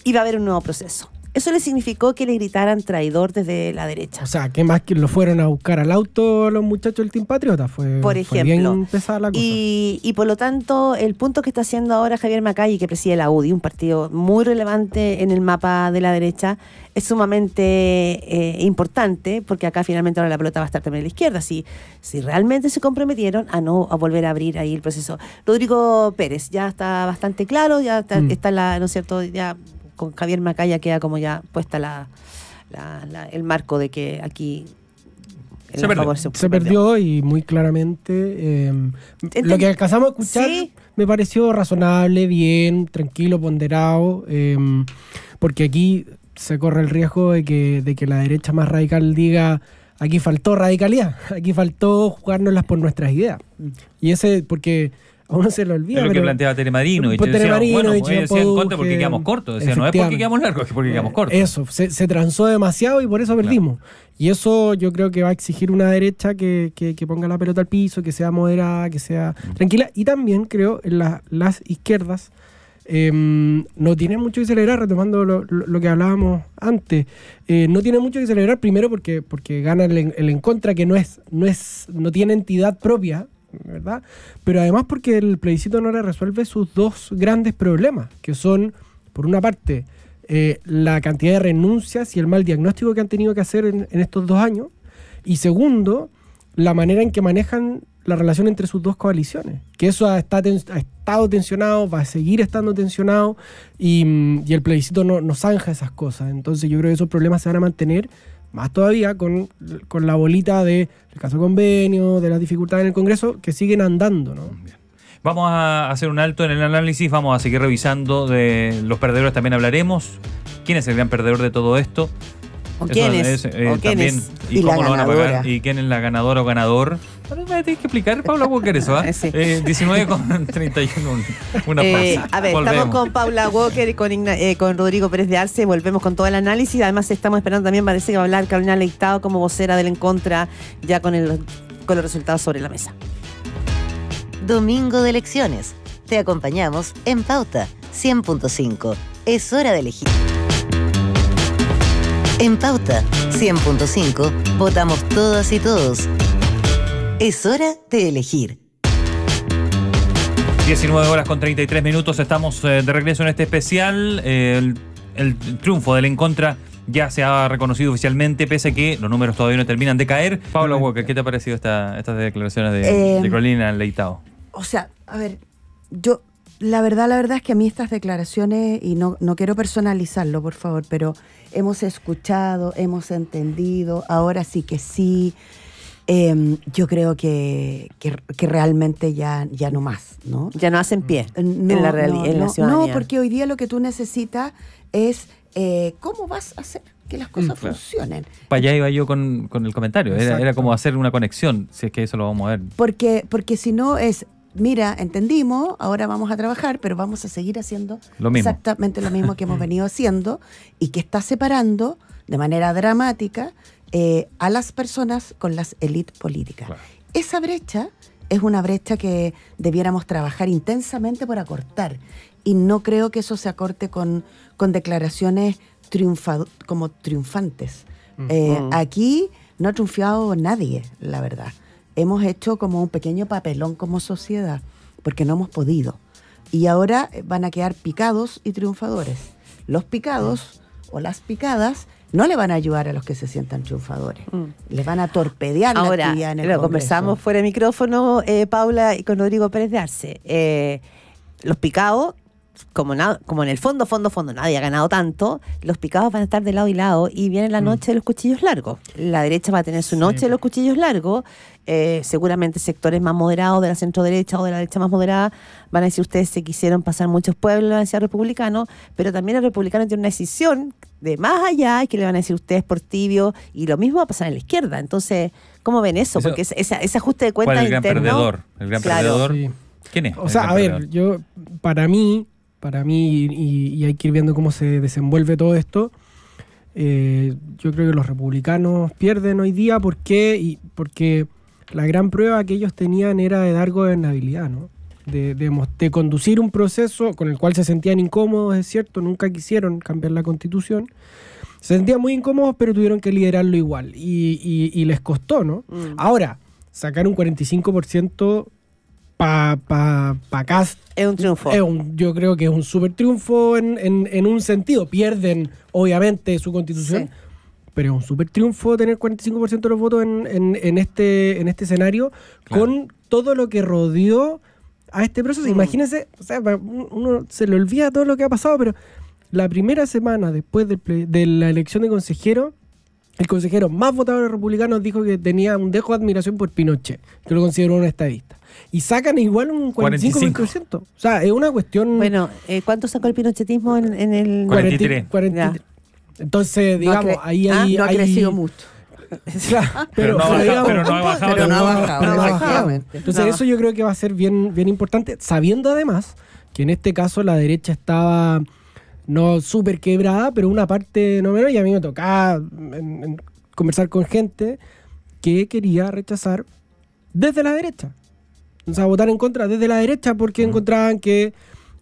[SPEAKER 2] iba a haber un nuevo proceso. Eso le significó que le gritaran traidor desde la derecha.
[SPEAKER 5] O sea, que más que lo fueron a buscar al auto los muchachos del Team Patriota. Por ejemplo, fue bien pesada la cosa.
[SPEAKER 2] Y por lo tanto, el punto que está haciendo ahora Javier Macaya, que preside la UDI, un partido muy relevante en el mapa de la derecha, es sumamente importante, porque acá finalmente ahora la pelota va a estar también a la izquierda. Si realmente se comprometieron a volver a abrir ahí el proceso. Rodrigo Pérez, ya está bastante claro, ya está ¿no es cierto? Ya con Javier Macaya queda como ya puesta el marco de que aquí
[SPEAKER 5] se perdió y muy claramente lo que alcanzamos a escuchar me pareció razonable, bien, tranquilo, ponderado, porque aquí se corre el riesgo de que la derecha más radical diga aquí faltó radicalidad, aquí faltó jugárnoslas por nuestras ideas. Y porque a uno se lo olvida.
[SPEAKER 3] Es lo que planteaba Tere Marino. Y decía, bueno, decían contra porque quedamos cortos. Decía, no es porque quedamos largos, es porque quedamos cortos.
[SPEAKER 5] Eso, se transó demasiado y por eso perdimos. Y eso yo creo que va a exigir una derecha que ponga la pelota al piso, que sea moderada, que sea tranquila. Y también creo en las izquierdas no tienen mucho que celebrar, retomando lo que hablábamos antes. No tienen mucho que celebrar, primero porque gana el en contra, que no tiene entidad propia, ¿verdad? Pero además porque el plebiscito no le resuelve sus 2 grandes problemas, que son, por una parte, la cantidad de renuncias y el mal diagnóstico que han tenido que hacer en estos 2 años, y segundo, la manera en que manejan la relación entre sus dos coaliciones, que eso ha estado tensionado, va a seguir estando tensionado, y el plebiscito no zanja esas cosas. Entonces yo creo que esos problemas se van a mantener más todavía con la bolita del caso convenio, de las dificultades en el Congreso, que siguen andando, ¿no?
[SPEAKER 3] Bien. Vamos a hacer un alto en el análisis, vamos a seguir revisando de los perdedores, también hablaremos. ¿Quién es el gran perdedor de todo esto?
[SPEAKER 2] ¿O quién es?
[SPEAKER 3] También, ¿y cómo lo van a pagar? ¿Y quién es la ganadora o ganador? Bueno, me tienes que explicar, Paula Walker, eso, ¿ah?
[SPEAKER 2] Sí.
[SPEAKER 3] 19:31, una pausa.
[SPEAKER 2] A ver,
[SPEAKER 3] Volvemos.
[SPEAKER 2] estamos con Paula Walker y con Rodrigo Pérez de Arce, volvemos con todo el análisis. Además estamos esperando también, parece que va a hablar Carolina Leitao como vocera del En Contra, ya con los resultados sobre la mesa.
[SPEAKER 1] Domingo de elecciones. Te acompañamos en Pauta 100.5. Es hora de elegir. En Pauta 100.5 votamos todas y todos. Es hora de elegir.
[SPEAKER 3] 19:33, estamos de regreso en este especial. El triunfo del En Contra ya se ha reconocido oficialmente, pese a que los números todavía no terminan de caer. Paula Walker, ¿qué te ha parecido estas declaraciones de Carolina Leitao?
[SPEAKER 4] O sea, a ver, la verdad es que a mí estas declaraciones, y no quiero personalizarlo, por favor, pero hemos escuchado, hemos entendido, ahora sí que sí. Yo creo que realmente ya no más, ¿no?
[SPEAKER 2] Ya no hacen pie en la ciudadanía.
[SPEAKER 4] No, porque hoy día lo que tú necesitas es cómo vas a hacer que las cosas funcionen.
[SPEAKER 3] Para allá iba yo con el comentario, era como hacer una conexión, si es que eso lo vamos a ver.
[SPEAKER 4] Porque si no es, mira, entendimos, ahora vamos a trabajar, pero vamos a seguir haciendo exactamente lo mismo que hemos venido haciendo, y que está separando de manera dramática a las personas con las élites políticas. Claro. Esa brecha es una brecha que debiéramos trabajar intensamente por acortar, y no creo que eso se acorte con declaraciones como triunfantes. Aquí no ha triunfado nadie, la verdad. Hemos hecho como un pequeño papelón como sociedad, porque no hemos podido. Y ahora van a quedar picados y triunfadores. Los picados o las picadas no le van a ayudar a los que se sientan triunfadores. Les van a torpedear la actividad en el Congreso.
[SPEAKER 2] Conversamos fuera de micrófono, Paula, y con Rodrigo Pérez de Arce. Los picados, como en el fondo nadie ha ganado tanto, los picados van a estar de lado y lado, y viene la noche de los cuchillos largos. La derecha va a tener su noche de los cuchillos largos. Seguramente sectores más moderados de la centro derecha o de la derecha más moderada van a decir, ustedes se quisieron pasar muchos pueblos hacia republicanos, pero también el republicano tiene una decisión de más allá, que le van a decir ustedes por tibio, y lo mismo va a pasar en la izquierda. Entonces, ¿cómo ven eso? Porque ese ajuste de cuentas
[SPEAKER 3] interno. ¿Cuál es el gran perdedor? ¿El gran perdedor? Sí. ¿Quién es?
[SPEAKER 5] O sea, a ver, para mí, y hay que ir viendo cómo se desenvuelve todo esto, yo creo que los republicanos pierden hoy día. ¿Por qué? Porque la gran prueba que ellos tenían era de dar gobernabilidad, ¿no? De conducir un proceso con el cual se sentían incómodos, es cierto, nunca quisieron cambiar la Constitución. Se sentían muy incómodos, pero tuvieron que liderarlo igual. Y les costó, ¿no? Ahora, sacar un 45% para Kast
[SPEAKER 2] es un triunfo.
[SPEAKER 5] Yo creo que es un súper triunfo en un sentido. Pierden, obviamente, su Constitución, pero es un súper triunfo tener 45% de los votos en este escenario, claro, con todo lo que rodeó a este proceso. Imagínense, o sea, uno se le olvida todo lo que ha pasado, pero la primera semana después de la elección de consejero, el consejero más votado de los republicanos dijo que tenía un dejo de admiración por Pinochet, que lo consideró un estadista. Y sacan igual un 45%. O sea, es una cuestión...
[SPEAKER 2] Bueno, ¿cuánto sacó el pinochetismo en el...?
[SPEAKER 3] 43.
[SPEAKER 5] Entonces, digamos, ahí
[SPEAKER 4] no ha crecido mucho.
[SPEAKER 3] Pero no ha bajado.
[SPEAKER 5] Entonces eso yo creo que va a ser bien importante, sabiendo además que en este caso la derecha estaba no súper quebrada, pero una parte no menos, y a mí me tocaba conversar con gente que quería rechazar desde la derecha. O sea, votar en contra desde la derecha porque encontraban que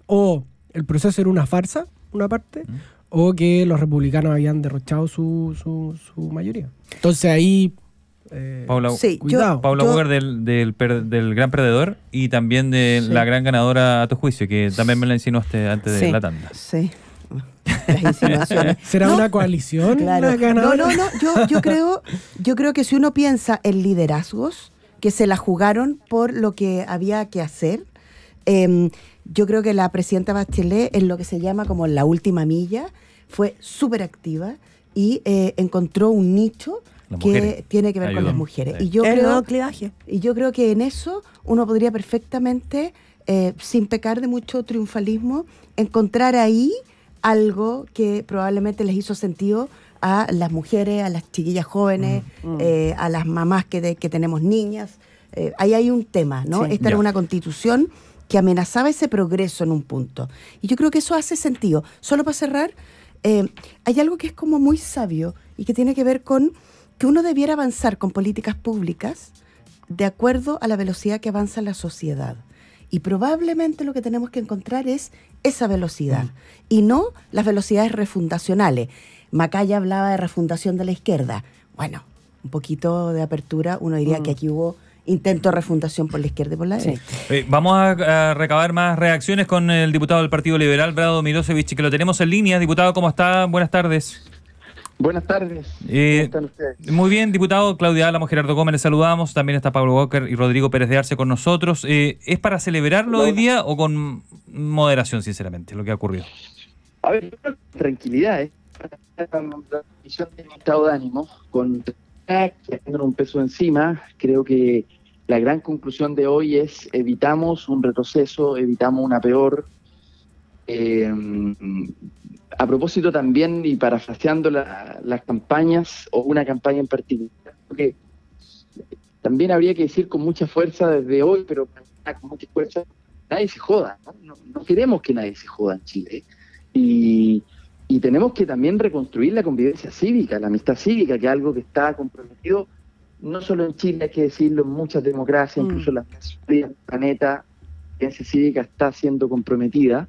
[SPEAKER 5] el proceso era una farsa, una parte, o que los republicanos habían derrochado su mayoría. Entonces ahí,
[SPEAKER 3] Paula,
[SPEAKER 5] cuidado.
[SPEAKER 3] Paula Walker del gran perdedor, y también de la gran ganadora a tu juicio, que también me la insinuaste antes de la tanda.
[SPEAKER 4] Sí. Las insinuaciones.
[SPEAKER 5] ¿Será una coalición?
[SPEAKER 4] Claro. No. Yo creo que si uno piensa en liderazgos, que se la jugaron por lo que había que hacer. Yo creo que la presidenta Bachelet, en lo que se llama como la última milla, fue súper activa y encontró un nicho que tiene que ver con las mujeres.
[SPEAKER 2] Sí.
[SPEAKER 4] Y yo creo que en eso uno podría perfectamente, sin pecar de mucho triunfalismo, encontrar ahí algo que probablemente les hizo sentido a las mujeres, a las chiquillas jóvenes, a las mamás que tenemos niñas. Ahí hay un tema, ¿no?
[SPEAKER 2] Sí.
[SPEAKER 4] Esta era una constitución que amenazaba ese progreso en un punto. Y yo creo que eso hace sentido. Solo para cerrar, hay algo que es como muy sabio y que tiene que ver con que uno debiera avanzar con políticas públicas de acuerdo a la velocidad que avanza la sociedad. Y probablemente lo que tenemos que encontrar es esa velocidad y no las velocidades refundacionales. Macaya hablaba de refundación de la izquierda. Bueno, un poquito de apertura, uno diría que aquí hubo intento de refundación por la izquierda y por la derecha.
[SPEAKER 3] Vamos a recabar más reacciones con el diputado del Partido Liberal, Vlado Milosevich, que lo tenemos en línea. Diputado, ¿cómo está? Buenas tardes.
[SPEAKER 10] Buenas tardes. ¿Cómo están ustedes?
[SPEAKER 3] Muy bien, diputado. Claudia Álamo, Gerardo Gómez, les saludamos. También está Pablo Walker y Rodrigo Pérez de Arce con nosotros. ¿Es para celebrarlo hoy día o con moderación, sinceramente, lo que ha ocurrido?
[SPEAKER 10] A ver, tranquilidad, la visión de mi estado de ánimo, con un peso encima. Creo que la gran conclusión de hoy es: evitamos un retroceso, evitamos una peor. A propósito también, y parafraseando las campañas, o una campaña en particular, porque también habría que decir con mucha fuerza desde hoy, pero con mucha fuerza, nadie se joda, ¿no? No queremos que nadie se joda en Chile. Y tenemos que también reconstruir la convivencia cívica, la amistad cívica, que es algo que está comprometido no solo en Chile, hay que decirlo, en muchas democracias, incluso en las del planeta, la convivencia cívica está siendo comprometida,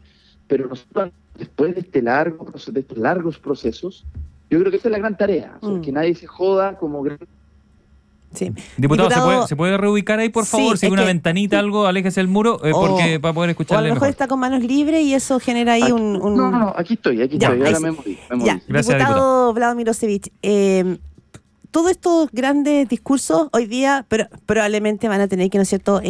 [SPEAKER 10] pero nosotros, después de estos largos procesos, yo creo que esa es la gran tarea, o sea, que nadie se joda como...
[SPEAKER 2] Sí.
[SPEAKER 3] Diputado, ¿se puede reubicar ahí, por favor? Si hay una ventanita, algo, aléjese del muro, porque para poder escucharle
[SPEAKER 2] o a lo mejor está con manos libres y eso genera ahí un...
[SPEAKER 10] No, aquí estoy, ahora me moví.
[SPEAKER 3] Gracias,
[SPEAKER 2] diputado Vlado Milosevich, todos estos grandes discursos hoy día probablemente van a tener que, ¿no es cierto?,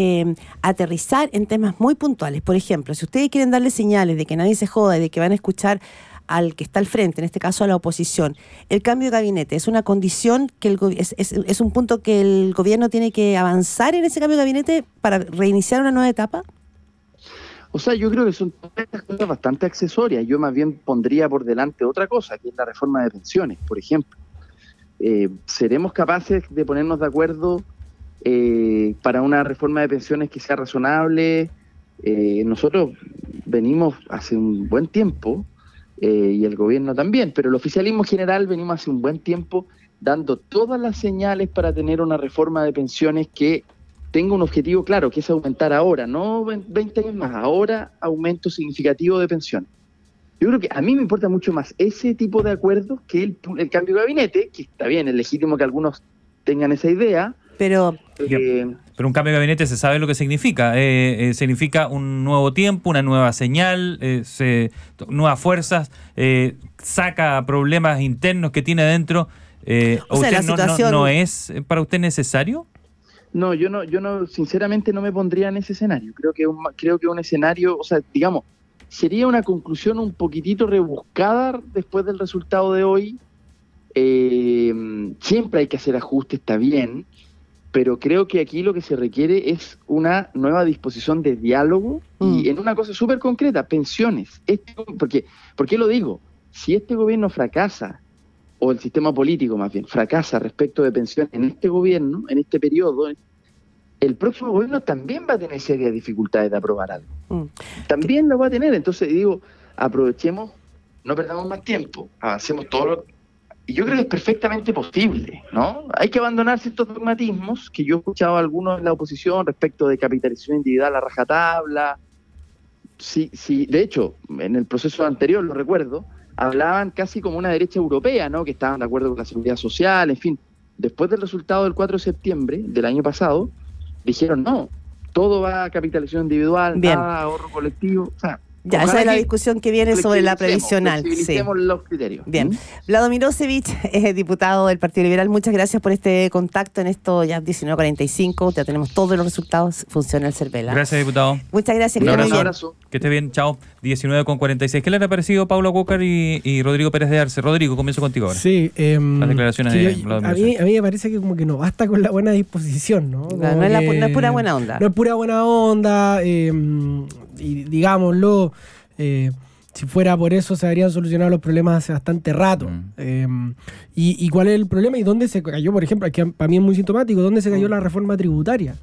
[SPEAKER 2] aterrizar en temas muy puntuales. Por ejemplo, si ustedes quieren darle señales de que nadie se joda y de que van a escuchar al que está al frente, en este caso a la oposición, el cambio de gabinete es una condición que es un punto que el gobierno tiene que avanzar en ese cambio de gabinete para reiniciar una nueva etapa.
[SPEAKER 10] O sea, yo creo que son todas estas cosas bastante accesorias. Yo más bien pondría por delante otra cosa, que es la reforma de pensiones, por ejemplo. ¿Seremos capaces de ponernos de acuerdo para una reforma de pensiones que sea razonable? Nosotros venimos hace un buen tiempo, y el gobierno también, pero el oficialismo general venimos hace un buen tiempo dando todas las señales para tener una reforma de pensiones que tenga un objetivo claro, que es aumentar ahora, no 20 años más, ahora aumento significativo de pensiones. Yo creo que a mí me importa mucho más ese tipo de acuerdos que el cambio de gabinete, que está bien, es legítimo que algunos tengan esa idea.
[SPEAKER 2] Pero
[SPEAKER 3] un cambio de gabinete se sabe lo que significa. Significa un nuevo tiempo, una nueva señal, nuevas fuerzas, saca problemas internos que tiene dentro.
[SPEAKER 2] O sea, la situación...
[SPEAKER 3] ¿No es para usted necesario?
[SPEAKER 10] No, yo no, sinceramente no me pondría en ese escenario. Creo que un escenario, o sea, digamos, sería una conclusión un poquitito rebuscada después del resultado de hoy. Siempre hay que hacer ajustes, está bien, pero creo que aquí lo que se requiere es una nueva disposición de diálogo y en una cosa súper concreta, pensiones. ¿Por qué lo digo? Si este gobierno fracasa, o el sistema político más bien, fracasa respecto de pensiones en este gobierno, en este periodo, el próximo gobierno también va a tener serias dificultades de aprobar algo. También lo va a tener. Entonces digo, aprovechemos, no perdamos más tiempo, avancemos todo lo... Y yo creo que es perfectamente posible, ¿no? Hay que abandonar ciertos dogmatismos que yo he escuchado a algunos en la oposición respecto de capitalización individual a rajatabla. Sí, de hecho, en el proceso anterior, lo recuerdo, hablaban casi como una derecha europea, ¿no? Que estaban de acuerdo con la seguridad social, en fin. Después del resultado del 4 de septiembre del año pasado, dijeron no, todo va a capitalización individual, nada ahorro colectivo. O sea,
[SPEAKER 2] Ya, esa es la discusión que viene sobre la previsional.
[SPEAKER 10] Flexibilicemos los criterios.
[SPEAKER 2] Bien. Vlado Mirosevic, diputado del Partido Liberal, muchas gracias por este contacto en esto ya 19:45. Ya tenemos todos los resultados. Funciona el CERVEL.
[SPEAKER 3] Gracias, diputado.
[SPEAKER 2] Muchas gracias.
[SPEAKER 10] Un abrazo.
[SPEAKER 3] Que esté bien, chao. 19:46. ¿Qué le ha parecido Paula Walker y Rodrigo Pérez de Arce? Rodrigo, comienzo contigo ahora.
[SPEAKER 5] Sí.
[SPEAKER 3] Las declaraciones de Vlado Mirosevic.
[SPEAKER 5] A mí me parece que como que no basta con la buena disposición, ¿no?
[SPEAKER 2] No es pura buena onda.
[SPEAKER 5] No es pura buena onda. Y digámoslo, si fuera por eso se habrían solucionado los problemas hace bastante rato. ¿Y cuál es el problema? ¿Y dónde se cayó, por ejemplo? Que para mí es muy sintomático, ¿dónde se cayó la reforma tributaria?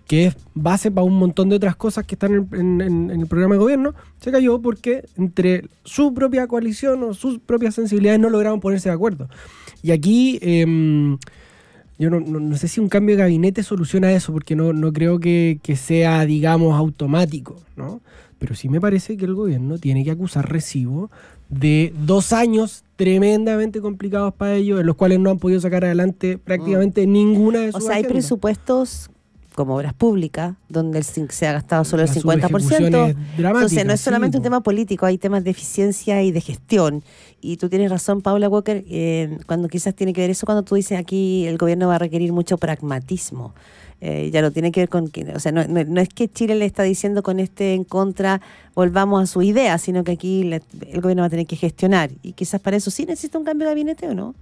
[SPEAKER 5] Que es base para un montón de otras cosas que están en el programa de gobierno. Se cayó porque entre su propia coalición o sus propias sensibilidades no lograron ponerse de acuerdo. Y aquí yo no sé si un cambio de gabinete soluciona eso, porque no creo que sea, digamos, automático, ¿no? Pero sí me parece que el gobierno tiene que acusar recibo de 2 años tremendamente complicados para ellos, en los cuales no han podido sacar adelante prácticamente ninguna de sus
[SPEAKER 2] O sea, hay
[SPEAKER 5] agendas.
[SPEAKER 2] presupuestos como obras públicas, donde se ha gastado solo el
[SPEAKER 5] La
[SPEAKER 2] 50%.
[SPEAKER 5] subejecución es dramática,
[SPEAKER 2] Entonces, no es solamente un
[SPEAKER 5] po.
[SPEAKER 2] tema político, hay temas de eficiencia y de gestión. Y tú tienes razón, Paula Walker, cuando quizás tiene que ver eso, cuando tú dices aquí el gobierno va a requerir mucho pragmatismo. Ya no tiene que ver con... O sea, no es que Chile le está diciendo con en contra, volvamos a su idea, sino que aquí el gobierno va a tener que gestionar. Y quizás para eso sí necesita un cambio de gabinete, ¿o no?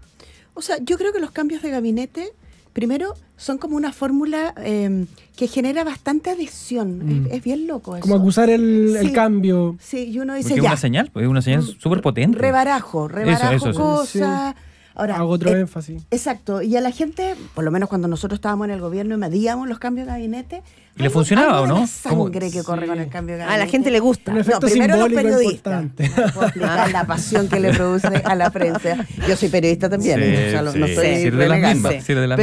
[SPEAKER 4] O sea, yo creo que los cambios de gabinete, primero, son como una fórmula que genera bastante adhesión. Es bien loco eso.
[SPEAKER 5] Como acusar el cambio.
[SPEAKER 4] Sí, y uno dice
[SPEAKER 3] Porque
[SPEAKER 4] ya.
[SPEAKER 3] es una señal, pues es una señal súper potente.
[SPEAKER 4] Rebarajo
[SPEAKER 3] Eso.
[SPEAKER 4] cosas. Ahora,
[SPEAKER 5] Hago otro énfasis.
[SPEAKER 4] Exacto. Y a la gente, por lo menos cuando nosotros estábamos en el gobierno y medíamos los cambios de gabinete,
[SPEAKER 3] ¿Y le funcionaba
[SPEAKER 4] algo
[SPEAKER 3] o
[SPEAKER 4] de
[SPEAKER 3] no?
[SPEAKER 4] la sangre que corre con el cambio de
[SPEAKER 2] A
[SPEAKER 4] gabinete.
[SPEAKER 2] la gente le gusta.
[SPEAKER 5] Un efecto
[SPEAKER 4] primero los
[SPEAKER 5] simbólico
[SPEAKER 4] periodistas.
[SPEAKER 5] importante.
[SPEAKER 4] No puedo explicar la pasión que le produce a la prensa. Yo soy periodista también,
[SPEAKER 3] Sí,
[SPEAKER 4] o sea, no
[SPEAKER 3] sí.
[SPEAKER 4] soy
[SPEAKER 3] Sirve de las
[SPEAKER 4] renegante.
[SPEAKER 3] mismas, sirve de las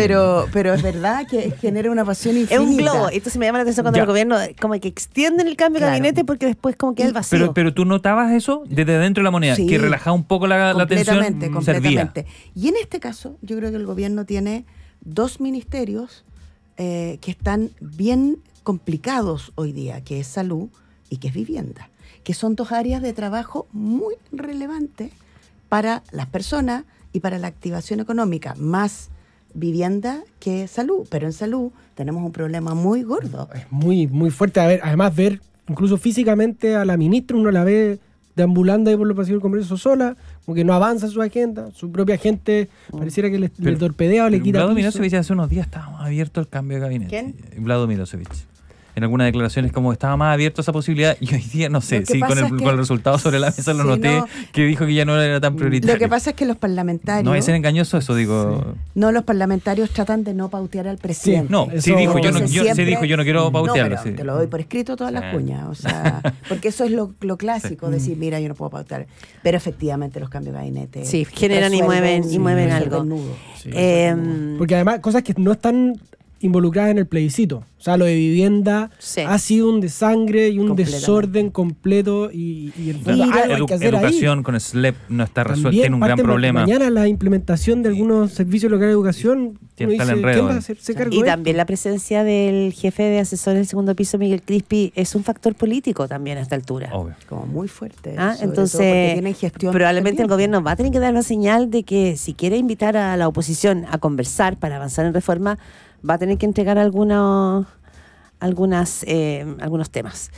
[SPEAKER 4] pero es verdad que genera una pasión infinita.
[SPEAKER 2] Es un globo. Entonces me llama la atención cuando
[SPEAKER 3] Ya.
[SPEAKER 2] el gobierno como que extienden el cambio de
[SPEAKER 4] Claro.
[SPEAKER 2] gabinete porque después como queda el vacío.
[SPEAKER 3] Pero tú notabas eso desde dentro de la moneda,
[SPEAKER 4] Sí.
[SPEAKER 3] que relajaba un poco la tensión, servía.
[SPEAKER 4] Completamente. Y en este caso, yo creo que el gobierno tiene 2 ministerios que están bien complicados hoy día, que es salud y que es vivienda, que son 2 áreas de trabajo muy relevantes para las personas y para la activación económica, más vivienda que salud. Pero en salud tenemos un problema muy gordo.
[SPEAKER 5] Es muy, muy fuerte. Además, ver incluso físicamente a la ministra, uno la ve deambulando ahí por los pasillos del Congreso sola, como que no avanza su agenda, su propia gente pareciera que le torpedea o le quita
[SPEAKER 3] Vlado
[SPEAKER 5] piso.
[SPEAKER 3] Mirosevic hace unos días estaba más abierto el cambio de gabinete.
[SPEAKER 2] ¿Quién?
[SPEAKER 3] Vlado Mirosevic. En algunas declaraciones como estaba más abierto a esa posibilidad y hoy día no sé,
[SPEAKER 4] Lo que
[SPEAKER 3] sí,
[SPEAKER 4] pasa es
[SPEAKER 3] con
[SPEAKER 4] que-
[SPEAKER 3] el resultado sobre la mesa lo
[SPEAKER 4] Sí,
[SPEAKER 3] noté,
[SPEAKER 4] no.
[SPEAKER 3] que dijo que ya no era tan prioritario.
[SPEAKER 4] Lo que pasa es que los parlamentarios...
[SPEAKER 3] No es ser engañoso eso, digo.
[SPEAKER 4] No, los parlamentarios tratan de no pautear al presidente.
[SPEAKER 3] No, sí
[SPEAKER 5] Eso-
[SPEAKER 3] dijo,
[SPEAKER 4] Entonces siempre-
[SPEAKER 3] yo no quiero pautearlo.
[SPEAKER 4] No, pero
[SPEAKER 3] sí.
[SPEAKER 4] te lo doy por escrito todas las
[SPEAKER 3] Sí.
[SPEAKER 4] cuñas, o sea, porque eso es lo clásico, decir, mira, yo no puedo pautear. Pero efectivamente los cambios de gabinete
[SPEAKER 2] Sí, generan y mueven
[SPEAKER 4] resuelven
[SPEAKER 2] algo.
[SPEAKER 4] nudo.
[SPEAKER 5] Porque además, cosas que no están involucradas en el plebiscito. O sea, lo de vivienda
[SPEAKER 2] Sí.
[SPEAKER 5] ha sido un desangre y un
[SPEAKER 4] Completamente.
[SPEAKER 5] desorden completo y en el fondo algo hay que hacer ahí.
[SPEAKER 3] Educación con SLEP no está resuelta,
[SPEAKER 5] También
[SPEAKER 3] tiene un gran
[SPEAKER 5] parte
[SPEAKER 3] problema.
[SPEAKER 5] Mañana la implementación de algunos servicios locales de educación.
[SPEAKER 3] Tiene
[SPEAKER 5] uno
[SPEAKER 3] tal
[SPEAKER 5] dice,
[SPEAKER 3] enredo
[SPEAKER 5] ¿quién va
[SPEAKER 3] ahí.
[SPEAKER 5] a hacerse cargo
[SPEAKER 2] Y
[SPEAKER 5] de
[SPEAKER 2] también la presencia del jefe de asesores del segundo piso, Miguel Crispi, es un factor político también a esta altura.
[SPEAKER 3] Obvio.
[SPEAKER 4] Como muy fuerte.
[SPEAKER 2] Ah,
[SPEAKER 4] sobre todo
[SPEAKER 2] entonces,
[SPEAKER 4] porque tienen gestión
[SPEAKER 2] probablemente el
[SPEAKER 4] también.
[SPEAKER 2] gobierno va a tener que dar una señal de que si quiere invitar a la oposición a conversar para avanzar en reforma, va a tener que entregar algunos temas.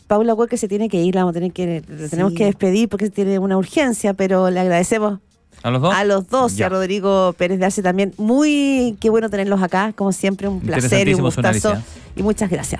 [SPEAKER 2] Paula Walker se tiene que ir, la vamos a tener que, tenemos que despedir porque tiene una urgencia, pero le agradecemos
[SPEAKER 3] ¿A los dos?
[SPEAKER 2] a los dos y
[SPEAKER 3] Ya.
[SPEAKER 2] a Rodrigo Pérez de Arce también. Qué bueno tenerlos acá, como siempre, un placer y un
[SPEAKER 3] Interesantísimo su
[SPEAKER 2] gustazo.
[SPEAKER 3] análisis,
[SPEAKER 2] Y muchas gracias.